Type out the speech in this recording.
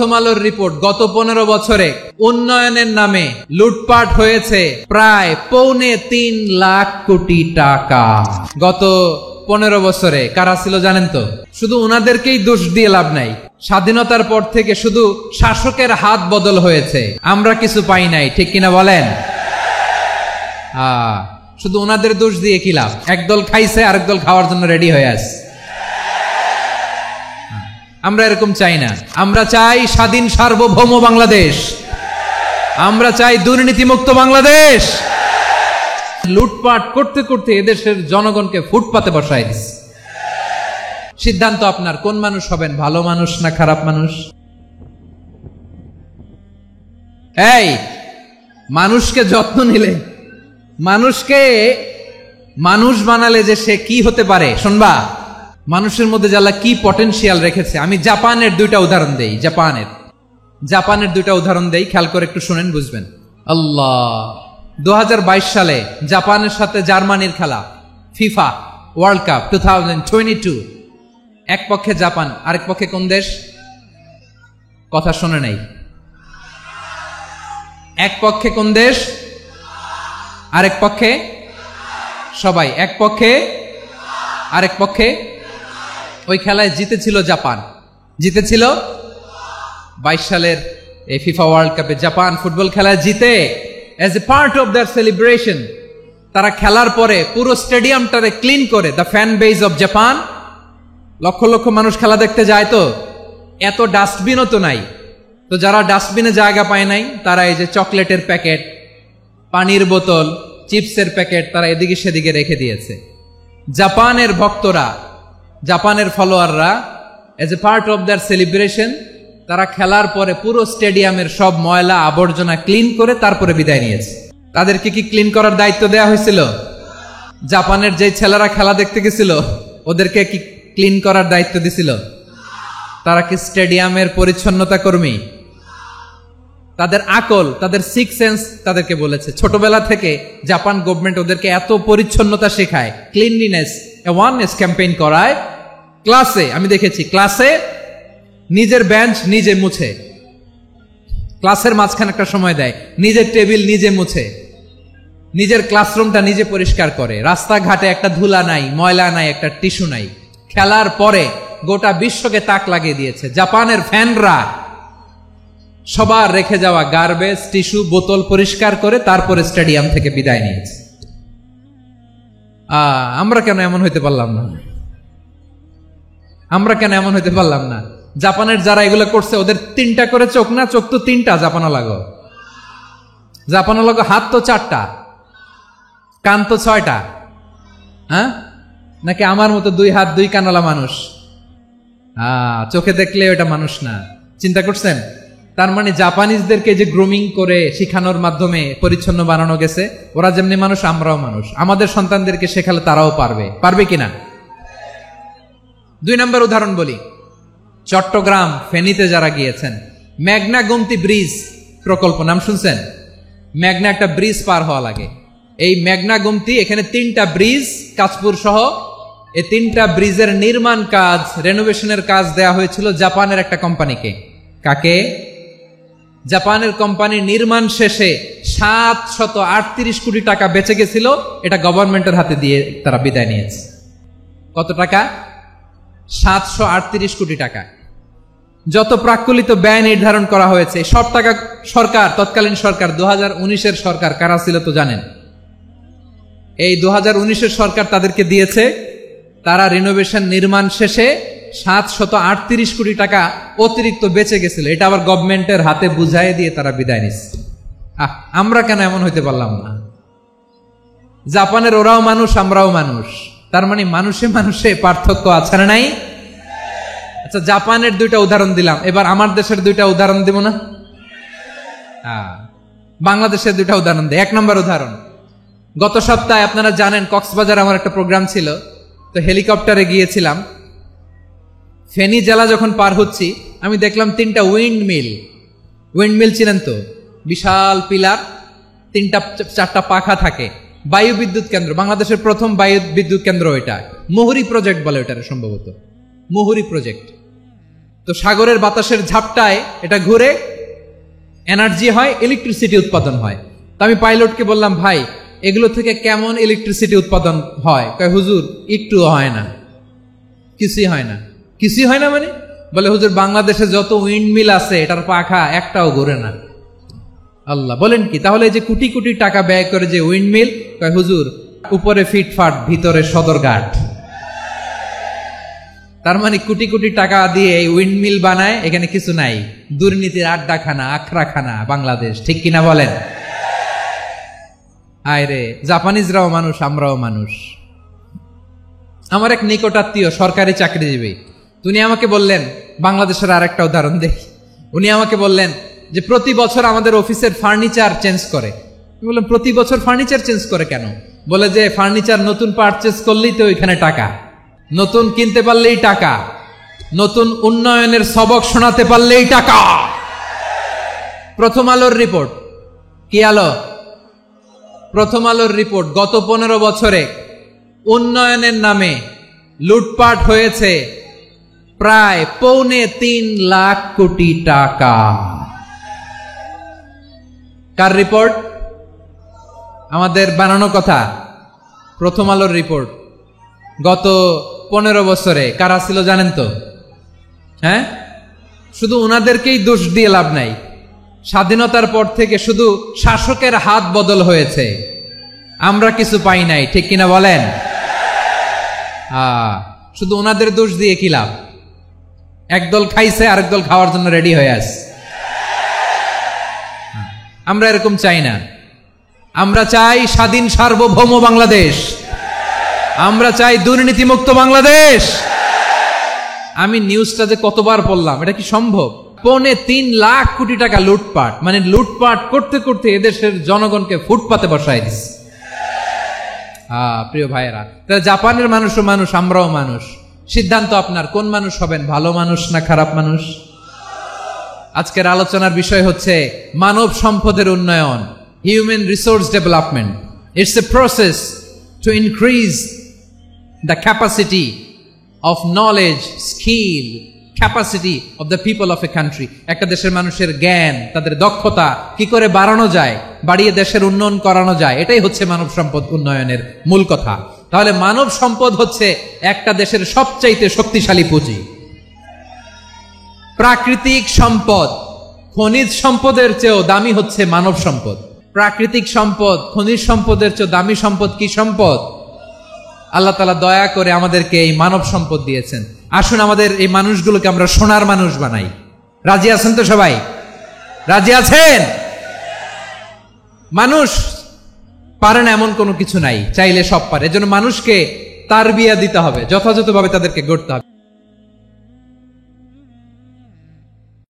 প্রথম আলোর রিপোর্ট, গত 15 বছরে উন্নয়নের নামে লুটপাট হয়েছে প্রায় 3.25 লাখ কোটি টাকা। গত 15 বছরে কারা ছিল জানেন তো? শুধু ওনাদেরকেই দোষ দিয়ে লাভ নাই। স্বাধীনতার পর থেকে শুধু শাসকের হাত বদল হয়েছে, আমরা কিছু পাই নাই, ঠিক কিনা বলেন? শুধু ওনাদের দোষ দিয়ে কি লাভ? একদল খাইছে, আরেক দল খাওয়ার জন্য রেডি হয়ে আছে। আমরা এরকম চাই না। আমরা চাই স্বাধীন সার্বভৌম বাংলাদেশ, আমরা চাই দুর্নীতিমুক্ত বাংলাদেশ। লুটপাট করতে করতে এদেশের জনগণকে ফুটপাতে বসায় দিচ্ছে। সিদ্ধান্ত আপনার, কোন মানুষ হবেন, ভালো মানুষ না খারাপ মানুষ? এই মানুষকে যত্ন নিলে, মানুষকে মানুষ বানালে যে সে কি হতে পারে শুনবা? মানুষের মধ্যে যারা কি পটেনশিয়াল রেখেছে। আমি জাপানের দুইটা উদাহরণ দেই, জাপানের দুইটা উদাহরণ দেই, খেয়াল করে একটু শুনেন, বুঝবেন। আল্লাহ, 2022 সালে জাপানের সাথে জার্মানির খেলা, ফিফা ওয়ার্ল্ড কাপ 2022। এক পক্ষে জাপান, আরেক পক্ষে কোন দেশ? কথা শুনে নাই। এক পক্ষে কোন দেশ, আরেক পক্ষে সবাই। এক পক্ষে, আরেক পক্ষে। ওই খেলায় জিতেছিল জাপান, জিতেছিল 22 সালের এই ফিফা ওয়ার্ল্ড কাপে জাপান ফুটবল খেলায় জিতে as a part of their celebration তারা খেলার পরে পুরো স্টেডিয়ামটারে ক্লিন করে, the fan base of Japan. Lakh lakh মানুষ খেলা দেখতে যায়, তো এত ডাস্টবিনও তো নাই, তো যারা ডাস্টবিনে জায়গা পায় নাই তারা এই যে চকলেটের প্যাকেট, পানির বোতল, চিপসের প্যাকেট তারা এদিকে সেদিকে রেখে দিয়েছে। জাপানের ভক্তরা, জাপানের ফলোয়াররা as a part of their celebration তারা খেলার পরে পুরো স্টেডিয়ামের সব ময়লা আবর্জনা ক্লিন করে তারপরে বিদায় নিয়েছে। তাদেরকে কি ক্লিন করার দায়িত্ব দেয়া হয়েছিল? জাপানের যে ছেলেরা খেলা দেখতে গেছিল ওদেরকে কি ক্লিন করার দায়িত্ব দিছিল? তারা কি স্টেডিয়ামের পরিচ্ছন্নতা কর্মী? তাদের আকল, তাদের সিক্স সেন্স তাদেরকে বলেছে। ছোটবেলা থেকে জাপান গভর্নমেন্ট ওদেরকে এত পরিচ্ছন্নতা শেখায়, ক্লিনলিনেস অ্যাওয়ারনেস ক্যাম্পেইন করায়। ক্লাসে আমি দেখেছি, ক্লাসে নিজের বেঞ্চ নিজে মুছে, ক্লাসের মাঝখানে একটা সময় দেয়, নিজের টেবিল নিজে মুছে, নিজের ক্লাসরুমটা নিজে পরিষ্কার করে। রাস্তাঘাটে একটা ধুলা নাই, ময়লা নাই, একটা টিস্যু নাই। খেলার পরে গোটা বিশ্বকে তাক লাগিয়ে দিয়েছে। জাপানের ফ্যানরা সবার রেখে যাওয়া গার্বেজ, টিস্যু, বোতল পরিষ্কার করে তারপরে স্টেডিয়াম থেকে বিদায় নিয়েছে। আমরা কেন এমন হইতে পারলাম না? আমরা কেন এমন হইতে পারলাম না? জাপানের যারা এগুলো করছে ওদের 3টা করে চোখ না? চোখ তো 3টা, জাপানো লাগো, জাপানো লাগো। হাত তো 4টা, কান তো 6টা। হ্যাঁ, নাকি আমার মতো 2 হাত 2 কানওয়ালা মানুষ? চোখে দেখলে ওটা মানুষ না। চিন্তা করছেন? তার মানে জাপানিজদেরকে যে গ্রুমিং করে শিখানোর মাধ্যমে পরিচ্ছন্ন বানানো গেছে। ওরা যেমনি মানুষ, আমরাও মানুষ। আমাদের সন্তানদেরকে শেখালে তারাও পারবে, পারবে কিনা? 2 নম্বর উদাহরণ বলি। চট্টগ্রাম ফেনীতে যারা গিয়েছেন, মেঘনা গোমতী ব্রিজ প্রকল্প নাম শুনছেন? মেঘনা একটা ব্রিজ পার হওয়া লাগে। এই মেঘনা গোমতী, এখানে 3টা ব্রিজ, কাঁচপুর সহ এই 3টা ব্রিজের নির্মাণ কাজ, রেনোভেশনের কাজ দেয়া হয়েছিল জাপানের একটা কোম্পানিকে। কাকে? জাপানের কোম্পানি। নির্মাণ শেষে 738 কোটি টাকা বেঁচে গেছিল, এটা গভর্নমেন্টের হাতে দিয়ে তারা বিদায় নিয়েছে। কত টাকা? 738 কোটি টাকা। যত প্রাক্কলিত ব্যয় নির্ধারণ করা হয়েছে সব টাকা সরকার, তৎকালীন সরকার 2019-এর সরকার, কারা ছিল তো জানেন? এই 2019-এর সরকার তাদেরকে দিয়েছে। তারা রিনোভেশন নির্মাণ শেষে 738 কোটি টাকা অতিরিক্ত বেঁচে গেছিল, এটা আবার গভর্নমেন্টের হাতে বুঝাই দিয়ে তারা বিদায় নিচ্ছে। আমরা কেন এমন হইতে পারলাম না? জাপানের ওরাও মানুষ, আমরাও মানুষ। তার মানে মানুষে মানুষে পার্থক্য আছে না নাই? আচ্ছা, জাপানের 2টা উদাহরণ দিলাম, এবার আমার দেশের 2টা উদাহরণ দিব না? বাংলাদেশের 2টা উদাহরণ দিই। 1 নম্বর উদাহরণ, গত সপ্তাহে আপনারা জানেন কক্সবাজার আমার একটা প্রোগ্রাম ছিল, তো হেলিকপ্টারে গিয়েছিলাম। ফেনী জেলা যখন পার হচ্ছি আমি দেখলাম 3টা উইন্ডমিল চিনেন তো? বিশাল পিলার, 3টা-4টা পাখা থাকে। বায়ু বিদ্যুৎ কেন্দ্র, বাংলাদেশের প্রথম বায়ু বিদ্যুৎ কেন্দ্র এটা। মুহুরী প্রজেক্ট বলে ওটারে, সম্ভবত মুহুরী প্রজেক্ট। তো সাগরের বাতাসের ঝাপটায় এটা ঘুরে এনার্জি হয়, ইলেকট্রিসিটি উৎপাদন হয়। তো আমি পাইলটকে বললাম, ভাই এগুলো থেকে কেমন ইলেকট্রিসিটি উৎপাদন হয়? কয় হুজুর একটুও হয় না, কিছুই হয় না। কিছুই হয় না মানে? বলে হুজুর বাংলাদেশে যত উইন্ড মিল আছে এটার পাখা একটাও ঘুরে না। আল্লাহ, বলেন কি? তাহলে যে কোটি কোটি টাকা ব্যয় করে যে উইন্ড মিল, কয় হুজুর উপরে ফিটফাট ভিতরে সদরঘাট। তার মানে কোটি কোটি টাকা দিয়ে এই উইন্ড মিল বানায়, এখানে কিছু নাই। দুর্নীতির আড্ডাখানা, আখড়াখানা বাংলাদেশ, ঠিক কিনা বলেন? আয় রে, জাপানিজরাও মানুষ, আমরাও মানুষ। আমার এক নিকটাত্মীয় সরকারি চাকরিজীবী, উনি আমাকে বললেন, বাংলাদেশের আর একটা উদাহরণ দেখি। উনি আমাকে বললেন যে প্রতি বছর আমাদের অফিসের ফার্নিচার চেঞ্জ করে। আমি বললাম, প্রতি বছর ফার্নিচার চেঞ্জ করে কেন? বলে যে ফার্নিচার নতুন পারচেজ করলেই তো ওইখানে টাকা, নতুন কিনতে পারলেই টাকা, নতুন উন্নয়নের সবক শোনাতে পারলেই টাকা। প্রথম আলোর রিপোর্ট, কি আলো? প্রথম আলোর রিপোর্ট, গত 15 বছরে উন্নয়নের নামে লুটপাট হয়েছে প্রায় 3.25 লাখ কোটি টাকা। কার রিপোর্ট? আমাদের বানানো কথা। প্রথম আলোর রিপোর্ট। গত 15 বছরে কারা ছিল জানেন তো? হ্যাঁ, শুধু ওনাদেরকেই দোষ দিয়ে লাভ নাই। স্বাধীনতার পর থেকে শুধু শাসকের হাত বদল হয়েছে, আমরা কিছু পাই নাই, ঠিক কিনা বলেন? শুধু ওনাদের দোষ দিয়ে কি লাভ? একদল খাইছে, আরেক দল খাওয়ার জন্য রেডি হয়ে আছে। আমরা এরকম চাই না। আমরা চাই স্বাধীন সার্বভৌম বাংলাদেশ। আমরা চাই দুর্নীতিমুক্ত বাংলাদেশ। আমি নিউজটা যে কতবার পড়লাম, এটা কি সম্ভব? 3.25 লাখ কোটি টাকা লুটপাট, মানে লুটপাট করতে করতে এদেশের জনগণকে ফুটপাতে বসায় দিচ্ছে। প্রিয় ভাইয়েরা, তাহলে জাপানের মানুষও মানুষ, আমরাও মানুষ। সিদ্ধান্ত আপনার, কোন মানুষ হবেন, ভালো মানুষ না খারাপ মানুষ? আজকের আলোচনার বিষয় হচ্ছে মানব সম্পদের উন্নয়ন, human resource development. It's a process to increase the capacity of knowledge, skill, capacity of the people of a country. একটা দেশের মানুষের জ্ঞান, তাদের দক্ষতা কি করে বাড়ানো যায়, বাড়িয়ে দেশের উন্নয়ন করানো যায়, এটাই হচ্ছে মানব সম্পদ উন্নয়নের মূল কথা। তাহলে মানব সম্পদ হচ্ছে একটা দেশের সবচাইতে শক্তিশালী পুঁজি। প্রাকৃতিক সম্পদ, খনিজ সম্পদের চেয়েও দামি হচ্ছে মানব সম্পদ। প্রাকৃতিক সম্পদ, খনিজ সম্পদের চেয়েও দামি সম্পদ কি সম্পদ? আল্লাহ তাআলা দয়া করে আমাদেরকে এই মানব সম্পদ দিয়েছেন। আসুন আমাদের এই মানুষগুলোকে আমরা সোনার মানুষ বানাই। রাজি আছেন তো সবাই? রাজি আছেন? মানুষ পারে না এমন কোনো কিছু নাই, চাইলে সব পারে। এজন্য মানুষকে তারবিয়া দিতে হবে, যথাযথভাবে তাদেরকে গড়তে হবে।